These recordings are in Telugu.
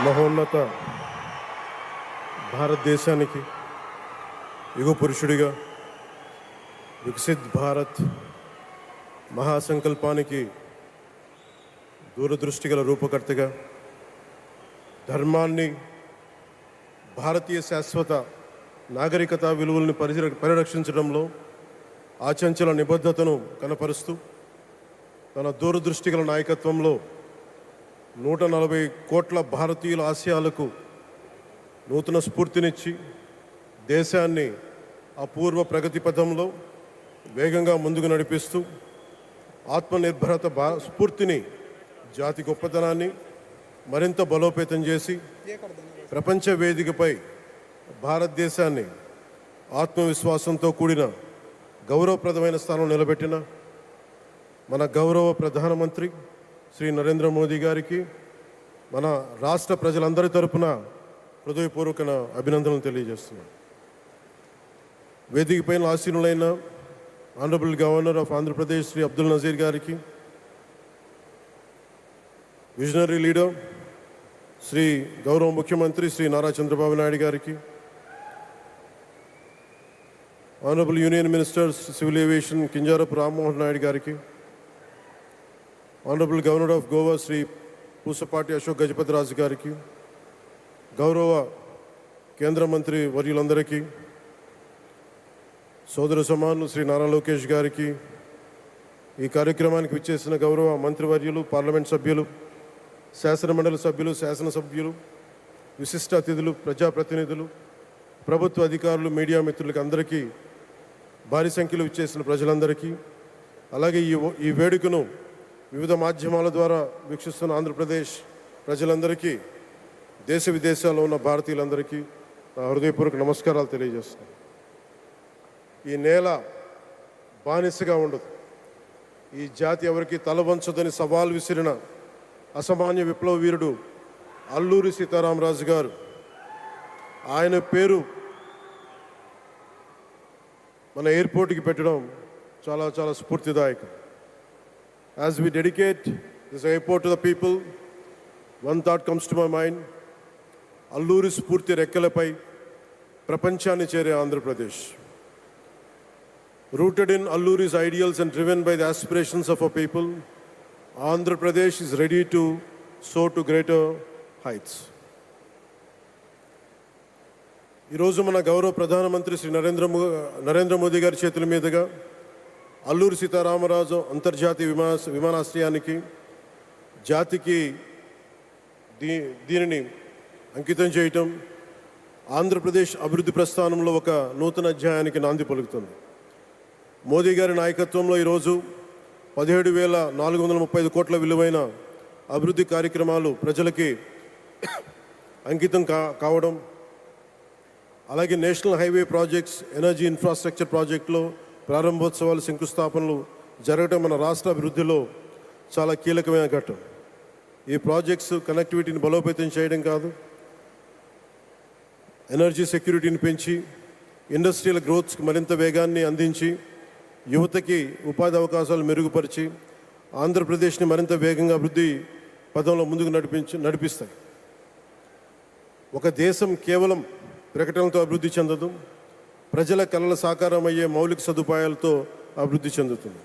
మహోన్నత భారతదేశానికి యుగ పురుషుడిగా వికసిత్ భారత్ మహాసంకల్పానికి దూరదృష్టి గల రూపకర్తగా ధర్మాన్ని, భారతీయ శాశ్వత నాగరికత విలువలను పరిరక్షించడంలో ఆచంచల నిబద్ధతను కనపరుస్తూ తన దూరదృష్టి గల నాయకత్వంలో 140 కోట్ల భారతీయుల ఆశయాలకు నూతన స్ఫూర్తినిచ్చి దేశాన్ని అపూర్వ ప్రగతి పథంలో వేగంగా ముందుకు నడిపిస్తూ ఆత్మనిర్భరత స్ఫూర్తిని, జాతి గొప్పతనాన్ని మరింత బలోపేతం చేసి ప్రపంచ వేదికపై భారతదేశాన్ని ఆత్మవిశ్వాసంతో కూడిన గౌరవప్రదమైన స్థానం నిలబెట్టిన మన గౌరవ ప్రధానమంత్రి శ్రీ నరేంద్ర మోదీ గారికి మన రాష్ట్ర ప్రజలందరి తరపున హృదయపూర్వక అభినందనలు తెలియజేస్తున్నాను. వేదిక పైన ఆసీనులైన honourable governor of Andhra Pradesh Shri Abdul Nazeer గారికి, విజనరీ లీడర్ శ్రీ గౌరవ ముఖ్యమంత్రి శ్రీ నారా చంద్రబాబు నాయుడు గారికి, honourable union minister civil aviation Kinjarapu Rammohan Naidu గారికి, honourable governor of Goa Shri Pusapati Ashok Gajapathi Raju గారికి, గౌరవ కేంద్ర మంత్రి వర్యులందరికీ, సోదర సమానులు శ్రీ నారా లోకేష్ గారికి, ఈ కార్యక్రమానికి విచ్చేసిన గౌరవ మంత్రివర్యులు, పార్లమెంట్ సభ్యులు, శాసనమండలి సభ్యులు, శాసనసభ్యులు, విశిష్ట అతిథులు, ప్రజాప్రతినిధులు, ప్రభుత్వ అధికారులు, మీడియా మిత్రులకి అందరికీ, భారీ సంఖ్యలో విచ్చేసిన ప్రజలందరికీ, అలాగే ఈ వేడుకను వివిధ మాధ్యమాల ద్వారా వీక్షిస్తున్న ఆంధ్రప్రదేశ్ ప్రజలందరికీ, దేశ విదేశాల్లో ఉన్న భారతీయులందరికీ నా హృదయపూర్వక నమస్కారాలు తెలియజేస్తున్నాను. ఈ నేల బానిసగా ఉండదు, ఈ జాతి ఎవరికి తల వంచదని సవాల్ విసిరిన అసామాన్య విప్లవ వీరుడు అల్లూరి సీతారామరాజు గారు, ఆయన పేరు మన ఎయిర్పోర్ట్కి పెట్టడం చాలా చాలా స్ఫూర్తిదాయకం. As we dedicate this airport to the people, one thought comes to my mind: Alluri స్ఫూర్తి రెక్కలపై ప్రపంచాన్ని చేరే Andhra Pradesh. Rooted in Alluri's ideals and driven by the aspirations of our people, Andhra Pradesh is ready to soar to greater heights. ఈరోజు మన గౌరవ ప్రధానమంత్రి శ్రీ నరేంద్ర మోదీ గారి చేతుల మీదుగా అల్లూరి సీతారామరాజు అంతర్జాతీయ విమానాశ్రయానికి, జాతికి దీనిని అంకితం చేయటం ఆంధ్రప్రదేశ్ అభివృద్ధి ప్రస్థానంలో ఒక నూతన అధ్యాయానికి నాంది పలుకుతుంది. మోదీ గారి నాయకత్వంలో ఈరోజు 17,435 కోట్ల విలువైన అభివృద్ధి కార్యక్రమాలు ప్రజలకి అంకితం కావడం, అలాగే national highway projects, energy infrastructure ప్రాజెక్టులో ప్రారంభోత్సవాలు, శంకుస్థాపనలు జరగడం మన రాష్ట్ర అభివృద్ధిలో చాలా కీలకమైన ఘట్టం. ఈ ప్రాజెక్ట్స్ కనెక్టివిటీని బలోపేతం చేయడం కాదు, ఎనర్జీ సెక్యూరిటీని పెంచి ఇండస్ట్రియల్ గ్రోత్స్కి మరింత వేగాన్ని అందించి యువతకి ఉపాధి అవకాశాలు మెరుగుపరిచి ఆంధ్రప్రదేశ్ని మరింత వేగంగా అభివృద్ధి పదంలో ముందుకు నడిపిస్తాయి. ఒక దేశం కేవలం ప్రకటనలతో అభివృద్ధి చెందదు, ప్రజల కళల సాకారం అయ్యే మౌలిక సదుపాయాలతో అభివృద్ధి చెందుతుంది.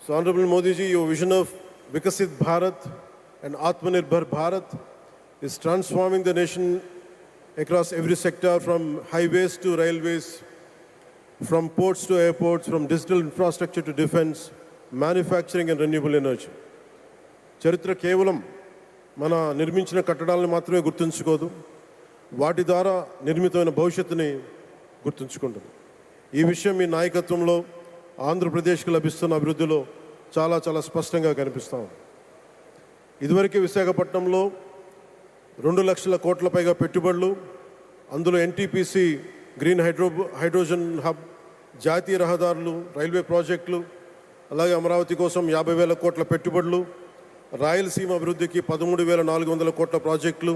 So honourable Modiji, your vision of Viksit Bharat and Atmanirbhar Bharat is transforming the nation across every sector, from highways to railways, from ports to airports, from digital infrastructure to defense, manufacturing and renewable energy. చరిత్ర కేవలం మన నిర్మించిన కట్టడాలను మాత్రమే గుర్తుంచుకోదు, వాటి ద్వారా నిర్మితమైన భవిష్యత్తుని గుర్తుంచుకుంటుంది. ఈ విషయం మీ నాయకత్వంలో ఆంధ్రప్రదేశ్కి లభిస్తున్న అభివృద్ధిలో చాలా చాలా స్పష్టంగా కనిపిస్తాం. ఇదివరకే విశాఖపట్నంలో 2 లక్షల కోట్ల పైగా పెట్టుబడులు, అందులో ఎన్టీపీసీ గ్రీన్ హైడ్రోజన్ హబ్, జాతీయ రహదారులు, రైల్వే ప్రాజెక్టులు, అలాగే అమరావతి కోసం 50,000 కోట్ల పెట్టుబడులు, రాయలసీమ అభివృద్ధికి 13,400 కోట్ల ప్రాజెక్టులు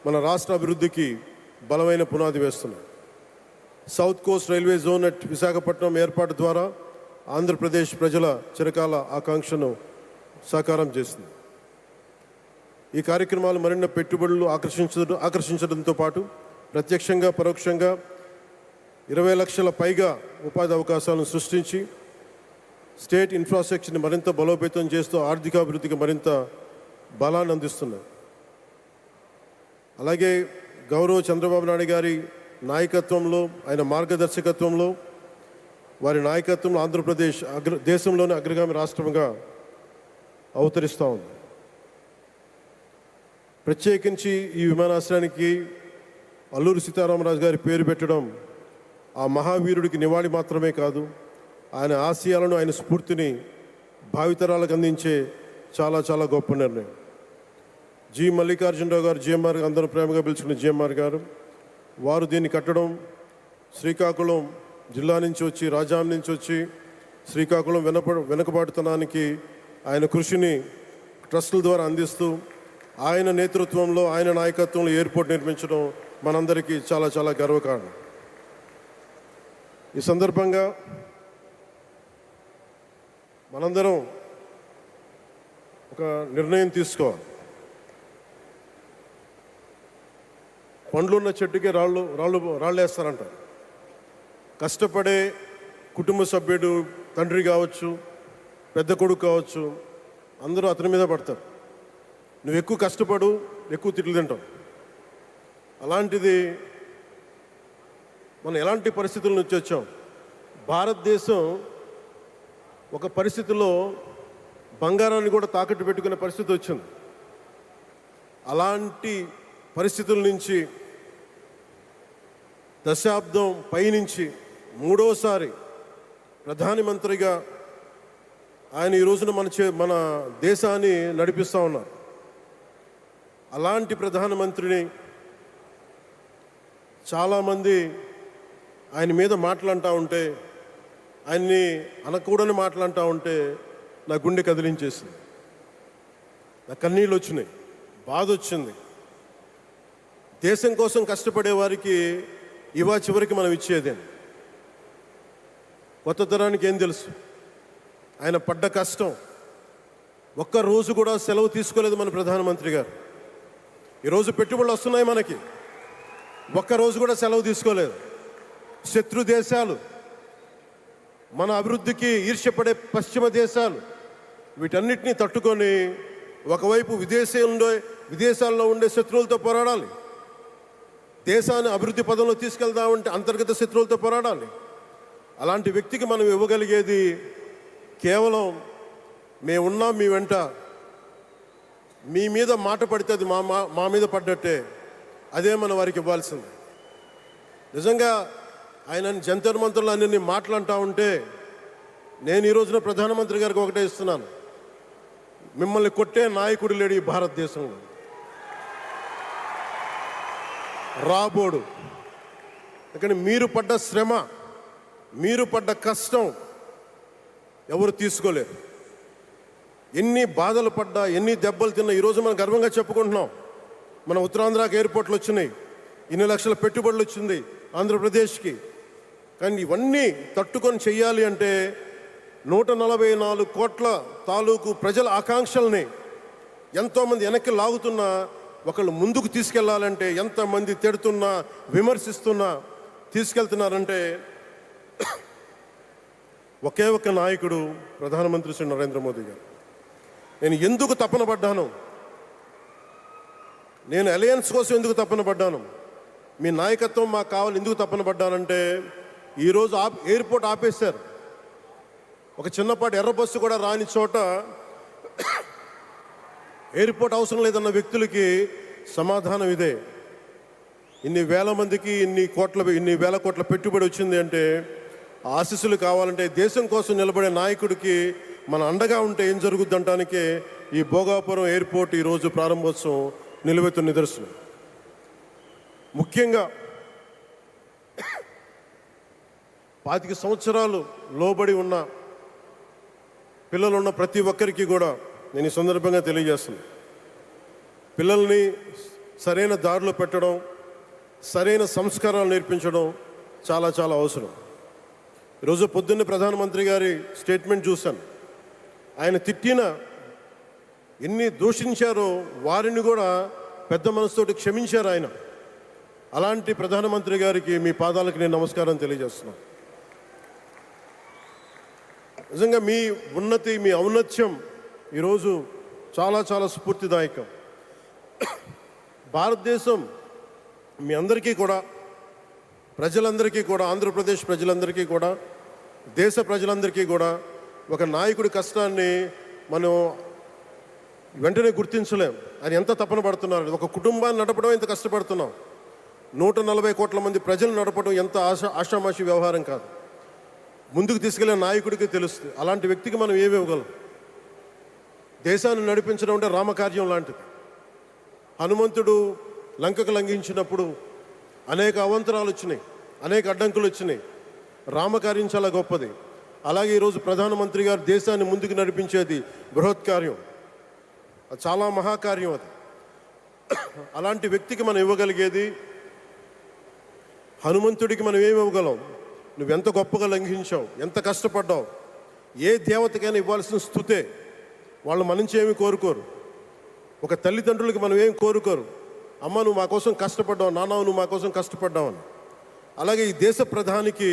మన రాష్ట్ర అభివృద్ధికి బలమైన పునాది వేస్తున్నాయి. South Coast railway zone at Visakhapatnam ఏర్పాటు ద్వారా ఆంధ్రప్రదేశ్ ప్రజల చిరకాల ఆకాంక్షను సాకారం చేసింది. ఈ కార్యక్రమాలు మరిన్ని పెట్టుబడులు ఆకర్షించడంతో పాటు ప్రత్యక్షంగా పరోక్షంగా 20 లక్షల పైగా ఉపాధి అవకాశాలను సృష్టించి స్టేట్ ఇన్ఫ్రాస్ట్రక్చర్ని మరింత బలోపేతం చేస్తూ ఆర్థికాభివృద్ధికి మరింత బలాన్ని అందిస్తున్నాయి. అలాగే గౌరవ చంద్రబాబు నాయుడు గారి నాయకత్వంలో, ఆయన మార్గదర్శకత్వంలో, వారి నాయకత్వంలో ఆంధ్రప్రదేశ్ దేశంలోని అగ్రగామి రాష్ట్రంగా అవతరిస్తూ ఉంది. ప్రత్యేకించి ఈ విమానాశ్రయానికి అల్లూరి సీతారామరాజు గారి పేరు పెట్టడం ఆ మహావీరుడికి నివాళి మాత్రమే కాదు, ఆయన ఆశయాలను, ఆయన స్ఫూర్తిని భావితరాలకు అందించే చాలా చాలా గొప్ప నిర్ణయం. జి మల్లికార్జునరావు గారు, జిఎంఆర్, అందరూ ప్రేమగా పిలుచుకున్న జిఎంఆర్ గారు, వారు దీన్ని కట్టడం శ్రీకాకుళం జిల్లా నుంచి వచ్చి, రాజాం నుంచి వచ్చి శ్రీకాకుళం వెనుకబాటుతనానికి ఆయన కృషిని ట్రస్టుల ద్వారా అందిస్తూ ఆయన నేతృత్వంలో, ఆయన నాయకత్వంలో ఎయిర్పోర్ట్ నిర్మించడం మనందరికీ చాలా చాలా గర్వకారణం. ఈ సందర్భంగా మనందరం ఒక నిర్ణయం తీసుకోవాలి. పండ్లున్న చెట్టుకే రాళ్ళు వేస్తారంట. కష్టపడే కుటుంబ సభ్యుడు, తండ్రి కావచ్చు, పెద్ద కొడుకు కావచ్చు, అందరూ అతని మీద పడతారు. నువ్వు ఎక్కువ కష్టపడు, ఎక్కువ తిట్లు తింటావు. అలాంటిది మనం ఎలాంటి పరిస్థితుల నుంచి వచ్చాం? భారతదేశం ఒక పరిస్థితిలో బంగారాన్ని కూడా తాకట్టు పెట్టుకునే పరిస్థితి వచ్చింది. అలాంటి పరిస్థితుల నుంచి దశాబ్దం పైనుంచి మూడోసారి ప్రధానమంత్రిగా ఆయన ఈ రోజున మన దేశాన్ని నడిపిస్తూ ఉన్నారు. అలాంటి ప్రధానమంత్రిని చాలామంది ఆయన మీద మాట్లాడుతూ ఉంటే, ఆయన్ని అనకూడని మాట్లాడుతూ ఉంటే నా గుండె కదిలించేసింది, నా కన్నీళ్ళు వచ్చినాయి, బాధ వచ్చింది. దేశం కోసం కష్టపడే వారికి చివరికి మనం ఇచ్చేదే. కొత్త తరానికి ఏం తెలుసు? ఆయన పడ్డ కష్టం. ఒక్కరోజు కూడా సెలవు తీసుకోలేదు మన ప్రధానమంత్రి గారు. ఈరోజు పెట్టుబడులు వస్తున్నాయి మనకి, ఒక్కరోజు కూడా సెలవు తీసుకోలేదు. శత్రు దేశాలు, మన అభివృద్ధికి ఈర్ష్యపడే పశ్చిమ దేశాలు, వీటన్నిటినీ తట్టుకొని ఒకవైపు విదేశాల్లో ఉండే శత్రువులతో పోరాడాలి, దేశాన్ని అభివృద్ధి పదంలో తీసుకెళ్దామంటే అంతర్గత శత్రువులతో పోరాడాలి. అలాంటి వ్యక్తికి మనం ఇవ్వగలిగేది కేవలం మేమున్నాం మీ వెంట, మీ మీద మాట పడితే అది మా మీద పడ్డట్టే, అదే మనం వారికి ఇవ్వాల్సింది. నిజంగా ఆయన జంతర్ మంత్రులు అన్ని మాట్లాడుతూ ఉంటే నేను ఈ రోజున ప్రధానమంత్రి గారికి ఒకటే ఇస్తున్నాను, మిమ్మల్ని కొట్టే నాయకుడు లేడు ఈ భారతదేశంలో, రాబోడు. కానీ మీరు పడ్డ శ్రమ, మీరు పడ్డ కష్టం ఎవరు తీసుకోలేరు. ఎన్ని బాధలు పడ్డా, ఎన్ని దెబ్బలు తిన్నా ఈరోజు మనం గర్వంగా చెప్పుకుంటున్నాం. మన ఉత్తరాంధ్రకి ఎయిర్పోర్ట్లు వచ్చినాయి, ఇన్ని లక్షల పెట్టుబడులు వచ్చింది ఆంధ్రప్రదేశ్కి. కానీ ఇవన్నీ తట్టుకొని చెయ్యాలి అంటే 144 కోట్ల తాలూకు ప్రజల ఆకాంక్షల్ని ఎంతోమంది వెనక్కి లాగుతున్నా, ఒకళ్ళు ముందుకు తీసుకెళ్లాలంటే ఎంతమంది తిడుతున్నా, విమర్శిస్తున్నా తీసుకెళ్తున్నారంటే ఒకే ఒక్క నాయకుడు ప్రధానమంత్రి శ్రీ నరేంద్ర మోదీ గారు. నేను ఎందుకు తపన పడ్డాను, నేను అలయన్స్ కోసం ఎందుకు తపన పడ్డాను, మీ నాయకత్వం మాకు కావాలి ఎందుకు తపన పడ్డానంటే, ఈరోజు ఎయిర్పోర్ట్ ఆపేశారు. ఒక చిన్నపాటి ఎర్ర బస్సు కూడా రాని చోట ఎయిర్పోర్ట్ అవసరం లేదన్న వ్యక్తులకి సమాధానం ఇదే. ఇన్ని వేల మందికి ఇన్ని వేల కోట్ల పెట్టుబడి వచ్చింది అంటే ఆశీస్సులు కావాలంటే, దేశం కోసం నిలబడే నాయకుడికి మన అండగా ఉంటే ఏం జరుగుద్ది అంటానికే ఈ భోగాపురం ఎయిర్పోర్ట్ ఈరోజు ప్రారంభోత్సవం నిలువెత్తు నిదర్శనం. ముఖ్యంగా 25 సంవత్సరాలు లోబడి ఉన్న పిల్లలున్న ప్రతి ఒక్కరికి కూడా నేను ఈ సందర్భంగా తెలియజేస్తున్నాను, పిల్లల్ని సరైన దారిలో పెట్టడం, సరైన సంస్కారాలు నేర్పించడం చాలా చాలా అవసరం. ఈరోజు పొద్దున్నే ప్రధానమంత్రి గారి స్టేట్మెంట్ చూశాను. ఆయన తిట్టిన ఎన్ని దూషించారో వారిని కూడా పెద్ద మనసుతోటి క్షమించారు ఆయన. అలాంటి ప్రధానమంత్రి గారికి మీ పాదాలకు నేను నమస్కారం తెలియజేస్తున్నాను. నిజంగా మీ ఉన్నతి, మీ ఔన్నత్యం ఈరోజు చాలా చాలా స్ఫూర్తిదాయకం. భారతదేశం మీ అందరికీ కూడా, ప్రజలందరికీ కూడా, ఆంధ్రప్రదేశ్ ప్రజలందరికీ కూడా, దేశ ప్రజలందరికీ కూడా ఒక నాయకుడి కష్టాన్ని మనం వెంటనే గుర్తించలేం. ఆయన ఎంత తపన పడుతున్నారు. ఒక కుటుంబాన్ని నడపడం ఎంత కష్టపడుతున్నాం. 140 కోట్ల మంది ప్రజలు నడపడం ఎంత ఆషామాషి వ్యవహారం కాదు. ముందుకు తీసుకెళ్లే నాయకుడికి తెలుస్తుంది. అలాంటి వ్యక్తికి మనం ఏమి ఇవ్వగలం. దేశాన్ని నడిపించడం అంటే రామకార్యం లాంటిది. హనుమంతుడు లంకకు లంఘించినప్పుడు అనేక అవాంతరాలు వచ్చినాయి, అనేక అడ్డంకులు వచ్చినాయి. రామకార్యం చాలా గొప్పది. అలాగే ఈరోజు ప్రధానమంత్రి గారు దేశాన్ని ముందుకు నడిపించేది బృహత్కార్యం, అది చాలా మహాకార్యం. అది అలాంటి వ్యక్తికి మనం ఇవ్వగలిగేది, హనుమంతుడికి మనం ఏమి ఇవ్వగలం? నువ్వెంత గొప్పగా లంఘించావు, ఎంత కష్టపడ్డావు. ఏ దేవతకైనా ఇవ్వాల్సిన స్తుతే. వాళ్ళు మన నుంచి ఏమి కోరుకోరు. ఒక తల్లిదండ్రులకి మనం ఏం కోరుకోరు. అమ్మ నువ్వు మా కోసం కష్టపడ్డావు, నాన్న నువ్వు మా కోసం కష్టపడ్డావు అని. అలాగే ఈ దేశ ప్రధానికి,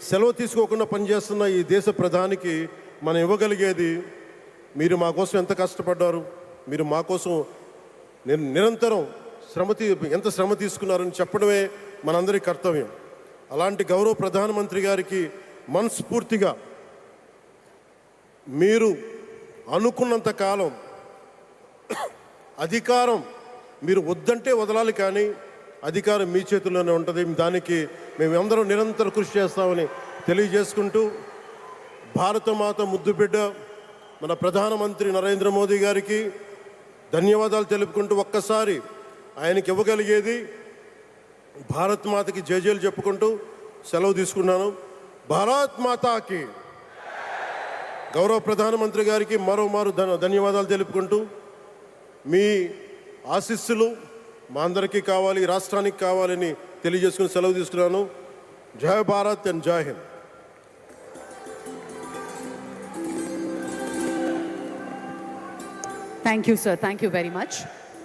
సెలవు తీసుకోకుండా పనిచేస్తున్న ఈ దేశ ప్రధానికి మనం ఇవ్వగలిగేది, మీరు మా కోసం ఎంత కష్టపడ్డారు, మీరు మా కోసం నిరంతరం ఎంత శ్రమ తీసుకున్నారని చెప్పడమే మనందరి కర్తవ్యం. అలాంటి గౌరవ ప్రధానమంత్రి గారికి మనస్ఫూర్తిగా మీరు అనుకున్నంత కాలం అధికారం మీరు వద్దంటే వదలాలి, కానీ అధికారం మీ చేతుల్లోనే ఉంటుంది. దానికి మేమందరం నిరంతర కృషి చేస్తామని తెలియజేసుకుంటూ, భారతమాత ముద్దుబిడ్డ మన ప్రధానమంత్రి నరేంద్ర మోదీ గారికి ధన్యవాదాలు తెలుపుకుంటూ, ఒక్కసారి ఆయనకి ఇవ్వగలిగేది భారత్ మాతకి జయజయలు చెప్పుకుంటూ సెలవు తీసుకున్నాను. భారత్ మాతాకి. గౌరవ ప్రధానమంత్రి గారికి మరోమారు ధన్యవాదాలు తెలుపుకుంటూ, మీ ఆశీస్సులు మా అందరికీ కావాలి, రాష్ట్రానికి కావాలని తెలియజేసుకుని సెలవు తీసుకున్నాను. జై భారత్ అండ్ జై Hind. Thank you, sir. Thank you very much.